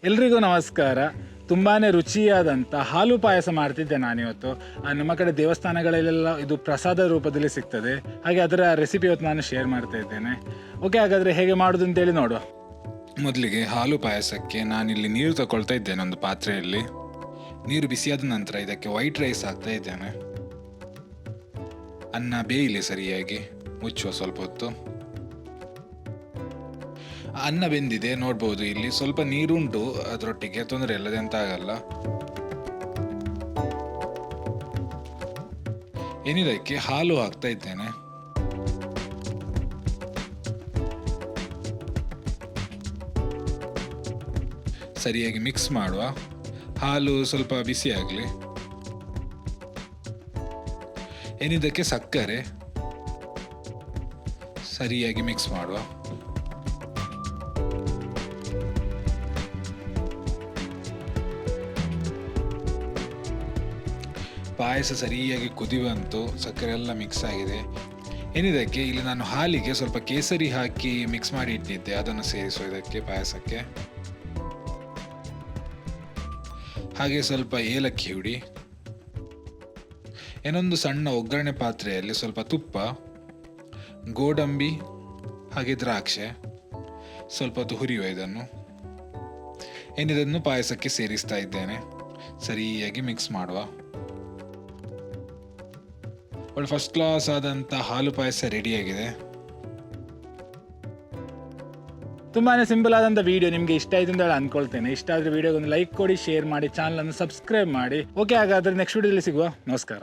ಎಲ್ರಿಗೂ ನಮಸ್ಕಾರ. ತುಂಬಾ ರುಚಿಯಾದಂಥ ಹಾಲು ಪಾಯಸ ಮಾಡ್ತಿದ್ದೆ ನಾನಿವತ್ತು. ನಮ್ಮ ಕಡೆ ದೇವಸ್ಥಾನಗಳಲ್ಲೆಲ್ಲ ಇದು ಪ್ರಸಾದ ರೂಪದಲ್ಲಿ ಸಿಗ್ತದೆ. ಹಾಗೆ ಅದರ ರೆಸಿಪಿ ಇವತ್ತು ನಾನು ಶೇರ್ ಮಾಡ್ತಾ ಇದ್ದೇನೆ. ಓಕೆ, ಹಾಗಾದರೆ ಹೇಗೆ ಮಾಡೋದು ಅಂತೇಳಿ ನೋಡುವ. ಮೊದಲಿಗೆ ಹಾಲು ಪಾಯಸಕ್ಕೆ ನಾನಿಲ್ಲಿ ನೀರು ತಗೊಳ್ತಾ ಇದ್ದೇನೆ. ಒಂದು ಪಾತ್ರೆಯಲ್ಲಿ ನೀರು ಬಿಸಿಯಾದ ನಂತರ ಇದಕ್ಕೆ ವೈಟ್ ರೈಸ್ ಹಾಕ್ತಾ ಇದ್ದೇನೆ. ಅನ್ನ ಬೇಯಲಿ ಸರಿಯಾಗಿ, ಮುಚ್ಚುವ ಸ್ವಲ್ಪ ಹೊತ್ತು. ಅನ್ನ ಬೆಂದಿದೆ ನೋಡ್ಬೋದು. ಇಲ್ಲಿ ಸ್ವಲ್ಪ ನೀರುಂಟು ಅದರೊಟ್ಟಿಗೆ, ತೊಂದರೆ ಇಲ್ಲದೆ ಅಂತ ಆಗಲ್ಲ. ಏನಿದಕ್ಕೆ ಹಾಲು ಹಾಕ್ತಾ ಇದ್ದೇನೆ. ಸರಿಯಾಗಿ ಮಿಕ್ಸ್ ಮಾಡುವ. ಹಾಲು ಸ್ವಲ್ಪ ಬಿಸಿ ಆಗಲಿ. ಏನಿದಕ್ಕೆ ಸಕ್ಕರೆ ಸರಿಯಾಗಿ ಮಿಕ್ಸ್ ಮಾಡುವ. ಪಾಯಸ ಸರಿಯಾಗಿ ಕುದಿ ಬಂತು, ಸಕ್ಕರೆ ಎಲ್ಲ ಮಿಕ್ಸ್ ಆಗಿದೆ. ಏನಿದಕ್ಕೆ ಇಲ್ಲಿ ನಾನು ಹಾಲಿಗೆ ಸ್ವಲ್ಪ ಕೇಸರಿ ಹಾಕಿ ಮಿಕ್ಸ್ ಮಾಡಿ ಇಟ್ಟಿದ್ದೆ, ಅದನ್ನು ಸೇರಿಸುವ ಇದಕ್ಕೆ ಪಾಯಸಕ್ಕೆ. ಹಾಗೆ ಸ್ವಲ್ಪ ಏಲಕ್ಕಿ ಹುಡಿ. ಇನ್ನೊಂದು ಸಣ್ಣ ಒಗ್ಗರಣೆ ಪಾತ್ರೆಯಲ್ಲಿ ಸ್ವಲ್ಪ ತುಪ್ಪ, ಗೋಡಂಬಿ ಹಾಗೆ ದ್ರಾಕ್ಷೆ ಸ್ವಲ್ಪ ಹೊತ್ತು ಹುರಿಯುವ. ಇದನ್ನು ಪಾಯಸಕ್ಕೆ ಸೇರಿಸ್ತಾ ಇದ್ದೇನೆ. ಸರಿಯಾಗಿ ಮಿಕ್ಸ್ ಮಾಡುವ. ಒಳ್ಳೆ ಫಸ್ಟ್ ಕ್ಲಾಸ್ ಆದಂಥ ಹಾಲು ಪಾಯಸ ರೆಡಿಯಾಗಿದೆ. ತುಂಬಾ ಸಿಂಪಲ್ ಆದಂಥ ವಿಡಿಯೋ ನಿಮಗೆ ಇಷ್ಟ ಆಯ್ತು ಅಂತ ಅನ್ಕೊಳ್ತೇನೆ. ಇಷ್ಟ ಆದರೆ ವಿಡಿಯೋಗೆ ಒಂದು ಲೈಕ್ ಕೊಡಿ, ಶೇರ್ ಮಾಡಿ, ಚಾನಲನ್ನು ಸಬ್ಸ್ಕ್ರೈಬ್ ಮಾಡಿ. ಓಕೆ, ಹಾಗಾದರೆ ನೆಕ್ಸ್ಟ್ ವಿಡಿಯೋದಲ್ಲಿ ಸಿಗುವ. ನಮಸ್ಕಾರ.